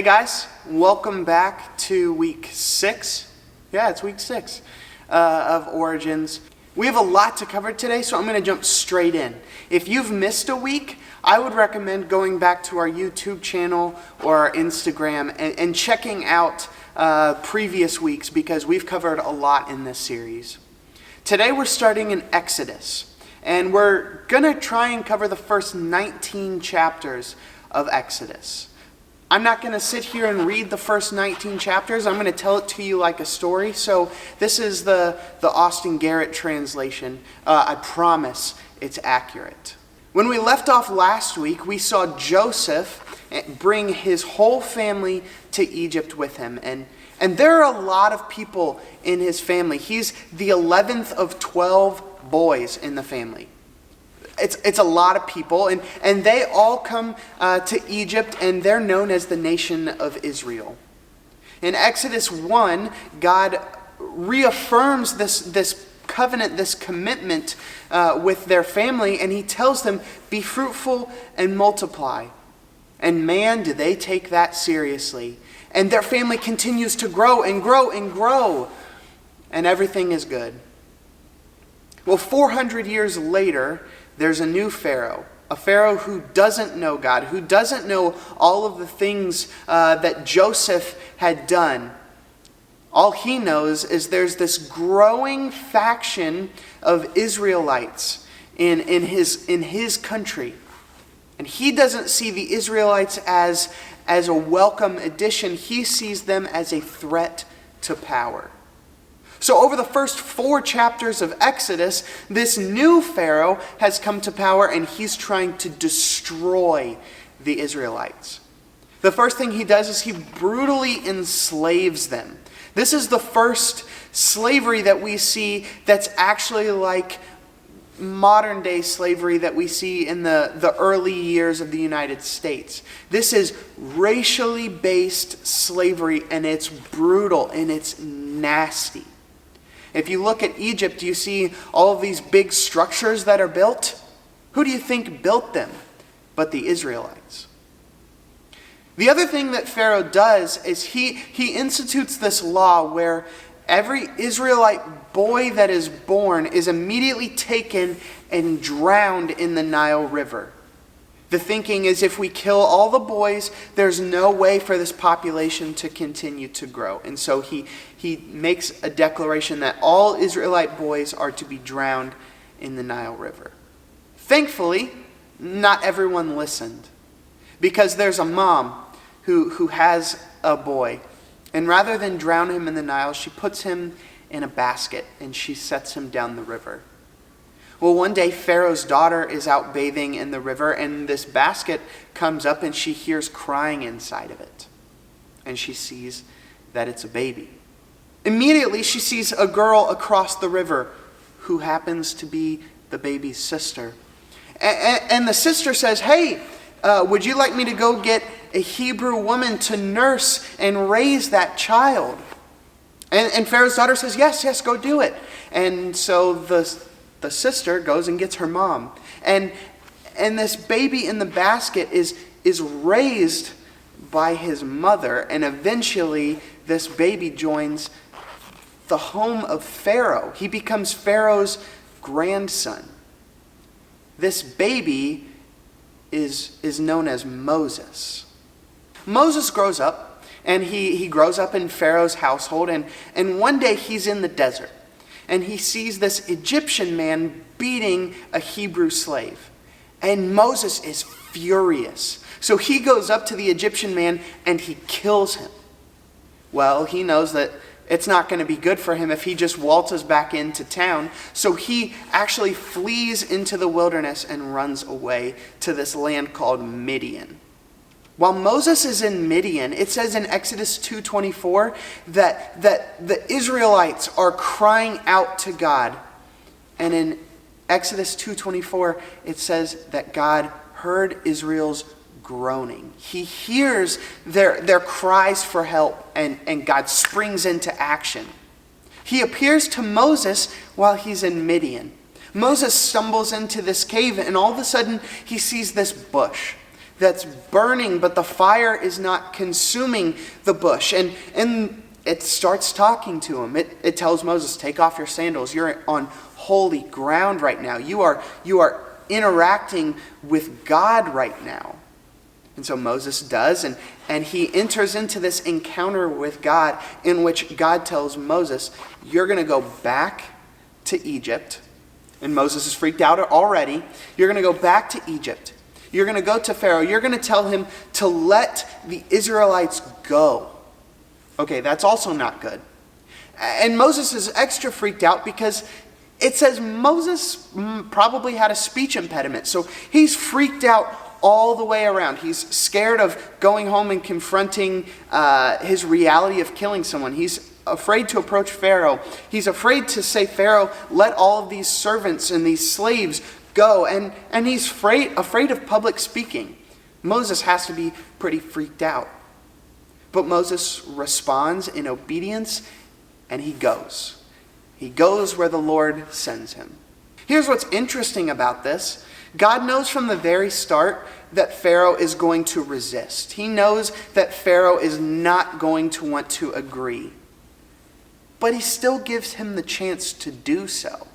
Hey guys, welcome back to week 6. Yeah, it's week 6 of Origins. We have a lot to cover today, so I'm going to jump straight in. If you've missed a week, I would recommend going back to our YouTube channel or our Instagram and checking out previous weeks because we've covered a lot in this series. Today we're starting in Exodus, and we're going to try and cover the first 19 chapters of Exodus. I'm not going to sit here and read the first 19 chapters. I'm going to tell it to you like a story. So this is the Austin Garrett translation. I promise it's accurate. When we left off last week, we saw Joseph bring his whole family to Egypt with him. And there are a lot of people in his family. He's the 11th of 12 boys in the family. It's a lot of people, and they all come to Egypt, and they're known as the nation of Israel. In Exodus 1, God reaffirms this covenant, this commitment with their family, and he tells them, be fruitful and multiply. And man, do they take that seriously. And their family continues to grow and grow and grow, and everything is good. Well, 400 years later, there's a new Pharaoh, a Pharaoh who doesn't know God, who doesn't know all of the things that Joseph had done. All he knows is there's this growing faction of Israelites in his country. And he doesn't see the Israelites as a welcome addition. He sees them as a threat to power. So over the first 4 chapters of Exodus, this new Pharaoh has come to power and he's trying to destroy the Israelites. The first thing he does is he brutally enslaves them. This is the first slavery that we see that's actually like modern day slavery that we see in the early years of the United States. This is racially based slavery, and it's brutal and it's nasty. If you look at Egypt, you see all of these big structures that are built. Who do you think built them but the Israelites? The other thing that Pharaoh does is he institutes this law where every Israelite boy that is born is immediately taken and drowned in the Nile River. The thinking is if we kill all the boys, there's no way for this population to continue to grow. And so he makes a declaration that all Israelite boys are to be drowned in the Nile River. Thankfully, not everyone listened, because there's a mom who has a boy. And rather than drown him in the Nile, she puts him in a basket and she sets him down the river. Well, one day Pharaoh's daughter is out bathing in the river, and this basket comes up and she hears crying inside of it. And she sees that it's a baby. Immediately she sees a girl across the river who happens to be the baby's sister. And the sister says, hey, would you like me to go get a Hebrew woman to nurse and raise that child? And Pharaoh's daughter says, yes, go do it. And so the sister goes and gets her mom. And this baby in the basket is raised by his mother. And eventually this baby joins the home of Pharaoh. He becomes Pharaoh's grandson. This baby is known as Moses. Moses grows up, and he grows up in Pharaoh's household. And one day he's in the desert. And he sees this Egyptian man beating a Hebrew slave. And Moses is furious. So he goes up to the Egyptian man and he kills him. Well, he knows that it's not going to be good for him if he just waltzes back into town. So he actually flees into the wilderness and runs away to this land called Midian. While Moses is in Midian, it says in Exodus 2:24 that the Israelites are crying out to God. And in Exodus 2:24, it says that God heard Israel's groaning. He hears their cries for help, and God springs into action. He appears to Moses while he's in Midian. Moses stumbles into this cave, and all of a sudden he sees this bush. that's burning, but the fire is not consuming the bush. And it starts talking to him. It tells Moses, take off your sandals. You're on holy ground right now. You are interacting with God right now. And so Moses does, and he enters into this encounter with God in which God tells Moses, you're going to go back to Egypt. And Moses is freaked out already. You're going to go back to Egypt. You're going to go to Pharaoh. You're going to tell him to let the Israelites go. Okay, that's also not good. And Moses is extra freaked out because it says Moses probably had a speech impediment. So he's freaked out all the way around. He's scared of going home and confronting his reality of killing someone. He's afraid to approach Pharaoh. He's afraid to say, Pharaoh, let all of these servants and these slaves go. And he's afraid of public speaking. Moses has to be pretty freaked out. But Moses responds in obedience, and he goes. He goes where the Lord sends him. Here's what's interesting about this. God knows from the very start that Pharaoh is going to resist. He knows that Pharaoh is not going to want to agree. But he still gives him the chance to do so.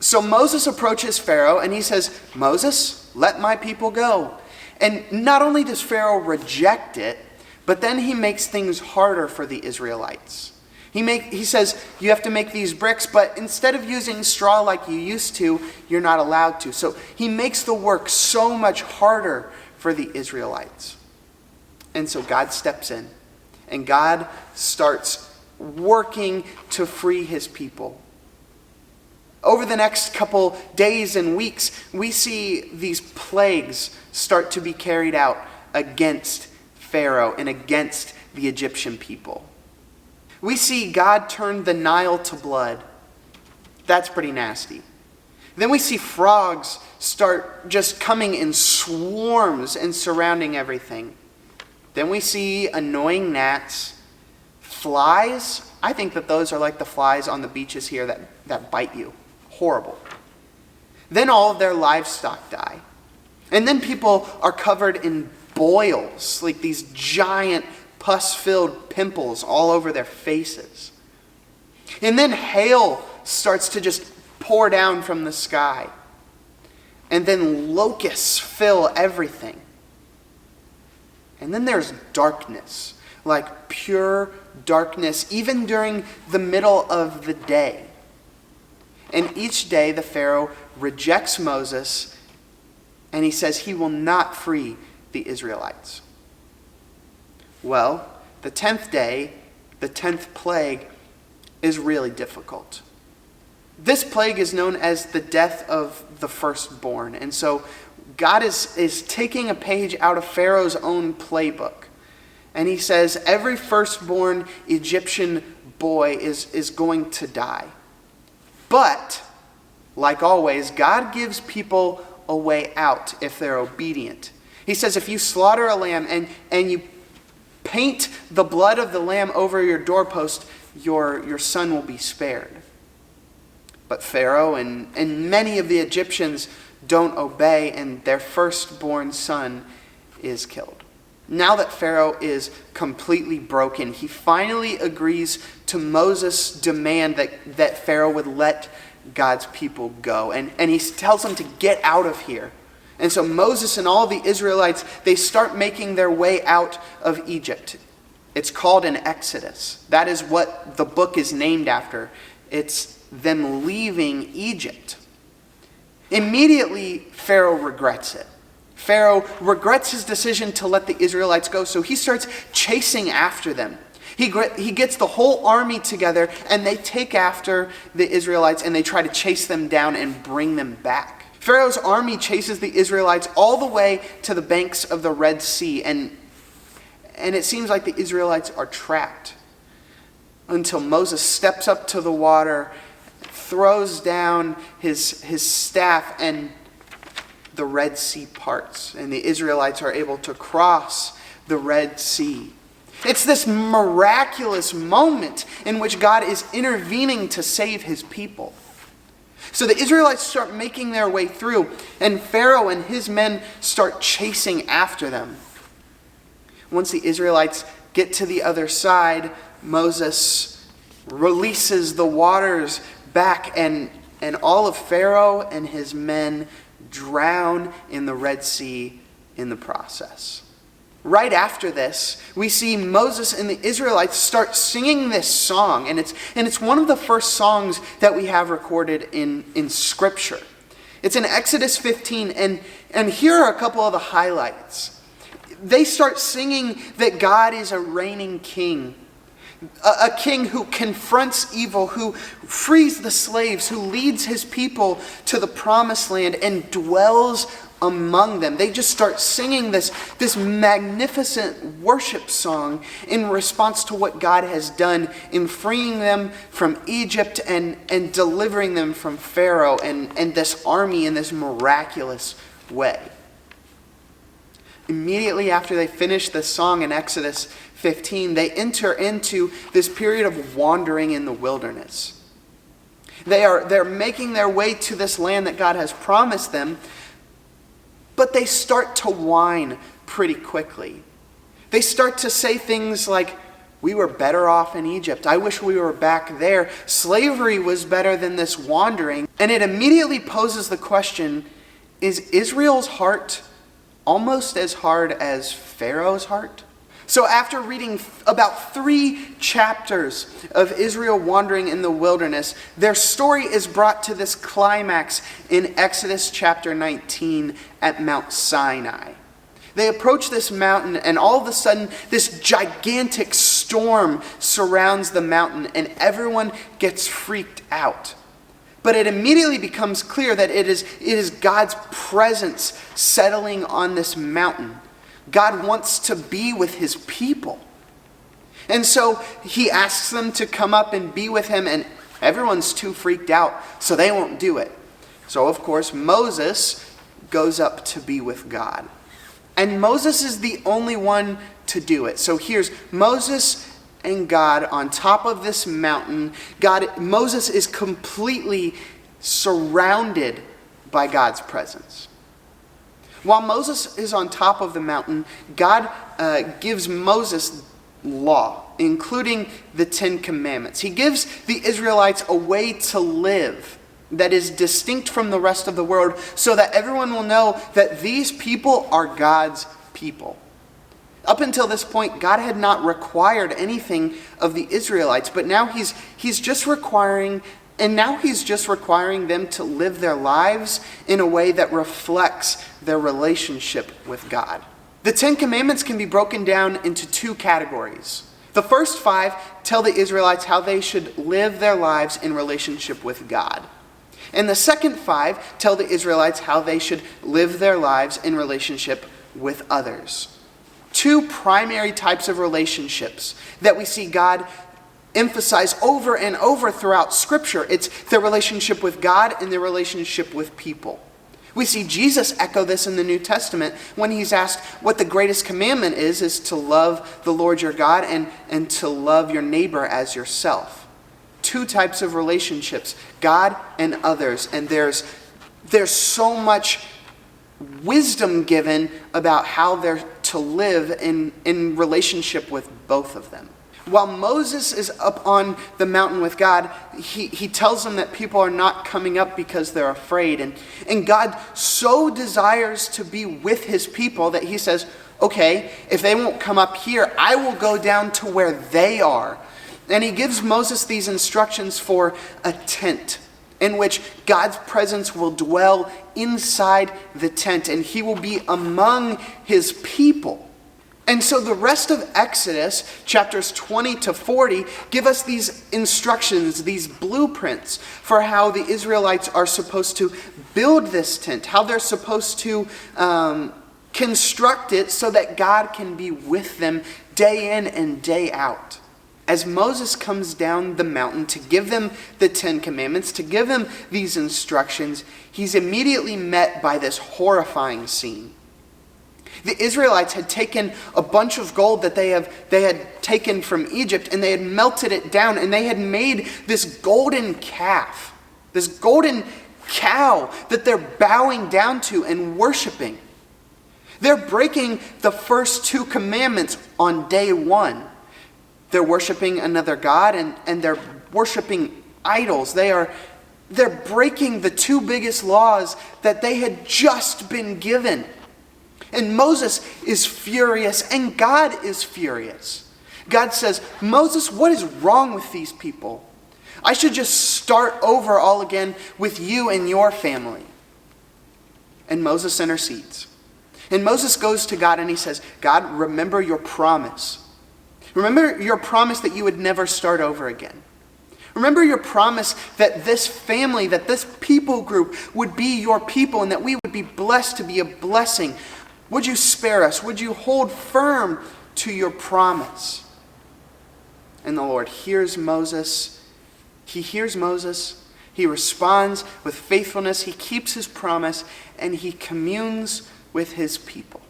So Moses approaches Pharaoh and he says, Moses, let my people go. And not only does Pharaoh reject it, but then he makes things harder for the Israelites. He says, you have to make these bricks, but instead of using straw like you used to, you're not allowed to. So he makes the work so much harder for the Israelites. And so God steps in, and God starts working to free his people. Over the next couple days and weeks, we see these plagues start to be carried out against Pharaoh and against the Egyptian people. We see God turn the Nile to blood. That's pretty nasty. Then we see frogs start just coming in swarms and surrounding everything. Then we see annoying gnats, flies. I think that those are like the flies on the beaches here that bite you. Horrible. Then all of their livestock die. And then people are covered in boils, like these giant pus-filled pimples all over their faces. And then hail starts to just pour down from the sky. And then locusts fill everything. And then there's darkness, like pure darkness, even during the middle of the day. And each day the Pharaoh rejects Moses, and he says he will not free the Israelites. Well, the 10th day, the 10th plague, is really difficult. This plague is known as the death of the firstborn. And so God is taking a page out of Pharaoh's own playbook. And he says every firstborn Egyptian boy is going to die. But, like always, God gives people a way out if they're obedient. He says if you slaughter a lamb and you paint the blood of the lamb over your doorpost, your son will be spared. But Pharaoh and many of the Egyptians don't obey, and their firstborn son is killed. Now that Pharaoh is completely broken, he finally agrees to Moses' demand that Pharaoh would let God's people go. And he tells them to get out of here. And so Moses and all the Israelites, they start making their way out of Egypt. It's called an Exodus. That is what the book is named after. It's them leaving Egypt. Immediately, Pharaoh regrets it. Pharaoh regrets his decision to let the Israelites go, so he starts chasing after them. He gets the whole army together, and they take after the Israelites, and they try to chase them down and bring them back. Pharaoh's army chases the Israelites all the way to the banks of the Red Sea, and it seems like the Israelites are trapped until Moses steps up to the water, throws down his staff, and the Red Sea parts, and the Israelites are able to cross the Red Sea. It's this miraculous moment in which God is intervening to save his people. So the Israelites start making their way through, and Pharaoh and his men start chasing after them. Once the Israelites get to the other side, Moses releases the waters back, and all of Pharaoh and his men drown in the Red Sea in the process. Right after this, we see Moses and the Israelites start singing this song, and it's one of the first songs that we have recorded in Scripture. It's in Exodus 15, and here are a couple of the highlights. They start singing that God is a reigning king, a king who confronts evil, who frees the slaves, who leads his people to the promised land and dwells among them. They just start singing this magnificent worship song in response to what God has done in freeing them from Egypt and delivering them from Pharaoh and this army in this miraculous way. Immediately after they finish this song in Exodus 15, they enter into this period of wandering in the wilderness. They're making their way to this land that God has promised them, but they start to whine pretty quickly. They start to say things like, "We were better off in Egypt. I wish we were back there. Slavery was better than this wandering." And it immediately poses the question, is Israel's heart almost as hard as Pharaoh's heart? So after reading about 3 chapters of Israel wandering in the wilderness, their story is brought to this climax in Exodus chapter 19 at Mount Sinai. They approach this mountain, and all of a sudden, this gigantic storm surrounds the mountain, and everyone gets freaked out. But it immediately becomes clear that it is God's presence settling on this mountain. God wants to be with his people. And so he asks them to come up and be with him, and everyone's too freaked out, so they won't do it. So, of course, Moses goes up to be with God. And Moses is the only one to do it. So here's Moses and God on top of this mountain. Moses is completely surrounded by God's presence. While Moses is on top of the mountain, God gives Moses law, including the 10 Commandments. He gives the Israelites a way to live that is distinct from the rest of the world, so that everyone will know that these people are God's people. Up until this point, God had not required anything of the Israelites, but now he's just requiring them to live their lives in a way that reflects their relationship with God. The 10 Commandments can be broken down into 2 categories. The first 5 tell the Israelites how they should live their lives in relationship with God. And the second 5 tell the Israelites how they should live their lives in relationship with others. 2 primary types of relationships that we see God emphasize over and over throughout Scripture. It's their relationship with God and their relationship with people. We see Jesus echo this in the New Testament when he's asked what the greatest commandment is to love the Lord your God and to love your neighbor as yourself. 2 types of relationships, God and others. And there's so much wisdom given about how they're to live in relationship with both of them. While Moses is up on the mountain with God, he tells them that people are not coming up because they're afraid. And God so desires to be with his people that he says, okay, if they won't come up here, I will go down to where they are. And he gives Moses these instructions for a tent in which God's presence will dwell inside the tent, and he will be among his people. And so the rest of Exodus, chapters 20 to 40, give us these instructions, these blueprints for how the Israelites are supposed to build this tent, how they're supposed to construct it so that God can be with them day in and day out. As Moses comes down the mountain to give them the 10 Commandments, to give them these instructions, he's immediately met by this horrifying scene. The Israelites had taken a bunch of gold that they had taken from Egypt, and they had melted it down, and they had made this golden calf. This golden cow that they're bowing down to and worshiping. They're breaking the first 2 commandments on day 1. They're worshiping another god and they're worshiping idols. They're breaking the 2 biggest laws that they had just been given. And Moses is furious and God is furious. God says, Moses, what is wrong with these people? I should just start over all again with you and your family. And Moses intercedes. And Moses goes to God and he says, God, remember your promise. Remember your promise that you would never start over again. Remember your promise that this family, that this people group would be your people and that we would be blessed to be a blessing. Would you spare us? Would you hold firm to your promise? And the Lord hears Moses. He hears Moses. He responds with faithfulness. He keeps his promise and he communes with his people.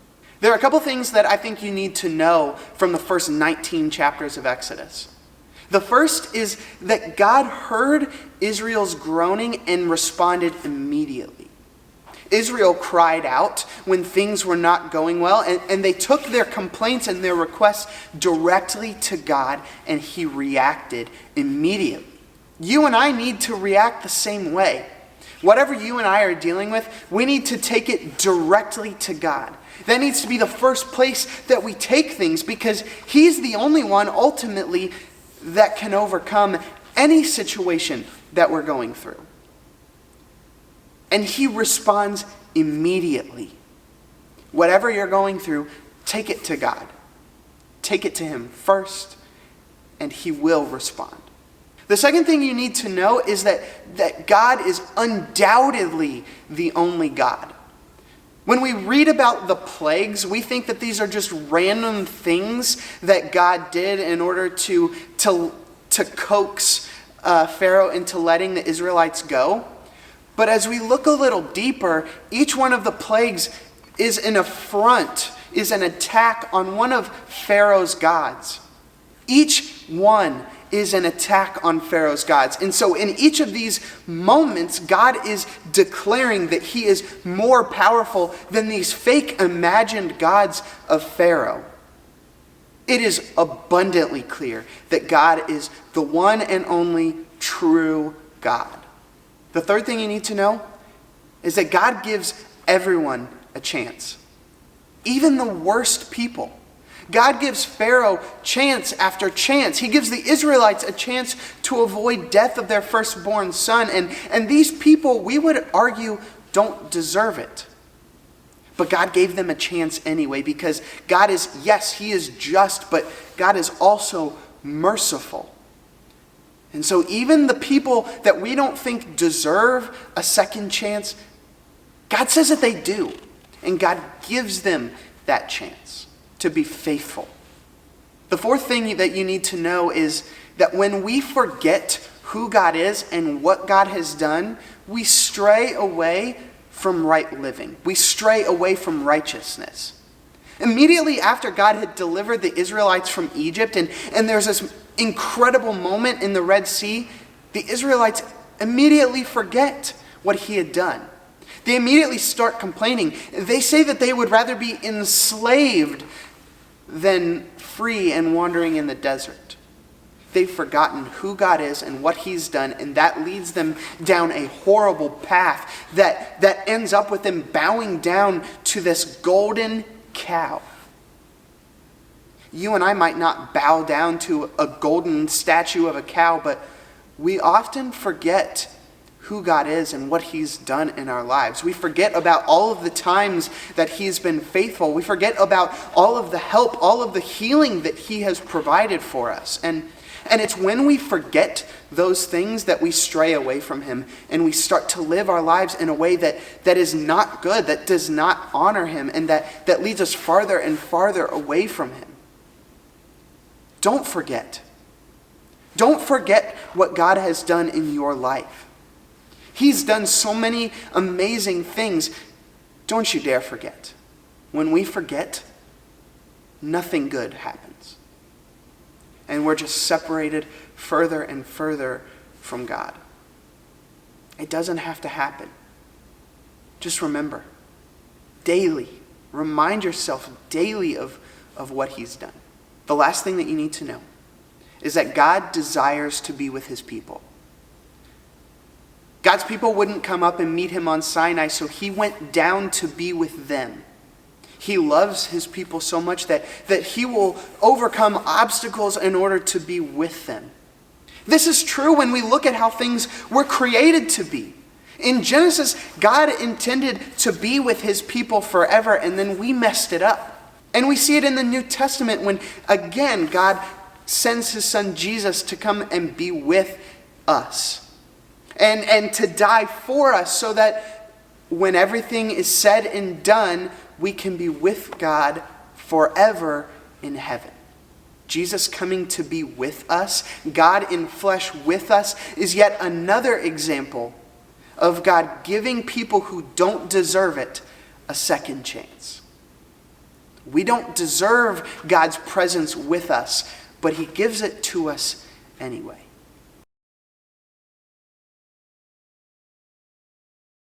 There are a couple things that I think you need to know from the first 19 chapters of Exodus. The first is that God heard Israel's groaning and responded immediately. Israel cried out when things were not going well, and they took their complaints and their requests directly to God, and he reacted immediately. You and I need to react the same way. Whatever you and I are dealing with, we need to take it directly to God. That needs to be the first place that we take things, because he's the only one ultimately that can overcome any situation that we're going through. And he responds immediately. Whatever you're going through, take it to God. Take it to him first, and he will respond. The second thing you need to know is that God is undoubtedly the only God. When we read about the plagues, we think that these are just random things that God did in order to coax Pharaoh into letting the Israelites go. But as we look a little deeper, each one of the plagues is an affront, is an attack on one of Pharaoh's gods. Each one is an attack on Pharaoh's gods. And so in each of these moments, God is declaring that he is more powerful than these fake imagined gods of Pharaoh. It is abundantly clear that God is the one and only true God. The third thing you need to know is that God gives everyone a chance, even the worst people. God gives Pharaoh chance after chance. He gives the Israelites a chance to avoid death of their firstborn son. And these people, we would argue, don't deserve it. But God gave them a chance anyway, because God is, yes, he is just, but God is also merciful. And so even the people that we don't think deserve a second chance, God says that they do. And God gives them that chance to be faithful. The fourth thing that you need to know is that when we forget who God is and what God has done, we stray away from right living. We stray away from righteousness. Immediately after God had delivered the Israelites from Egypt, and there's this incredible moment in the Red Sea, the Israelites immediately forget what he had done. They immediately start complaining. They say that they would rather be enslaved than free and wandering in the desert. They've forgotten who God is and what he's done, and that leads them down a horrible path that ends up with them bowing down to this golden cow. You and I might not bow down to a golden statue of a cow, but we often forget who God is and what he's done in our lives. We forget about all of the times that he's been faithful. We forget about all of the help, all of the healing that he has provided for us. And it's when we forget those things that we stray away from him, and we start to live our lives in a way that is not good, that does not honor him, and that leads us farther and farther away from him. Don't forget. Don't forget what God has done in your life. He's done so many amazing things. Don't you dare forget. When we forget, nothing good happens. And we're just separated further and further from God. It doesn't have to happen. Just remember, daily, remind yourself daily of what he's done. The last thing that you need to know is that God desires to be with his people. God's people wouldn't come up and meet him on Sinai, so he went down to be with them. He loves his people so much that he will overcome obstacles in order to be with them. This is true when we look at how things were created to be. In Genesis, God intended to be with his people forever, and then we messed it up. And we see it in the New Testament when, again, God sends his son Jesus to come and be with us. And to die for us so that when everything is said and done, we can be with God forever in heaven. Jesus coming to be with us, God in flesh with us, is yet another example of God giving people who don't deserve it a second chance. We don't deserve God's presence with us, but he gives it to us anyway.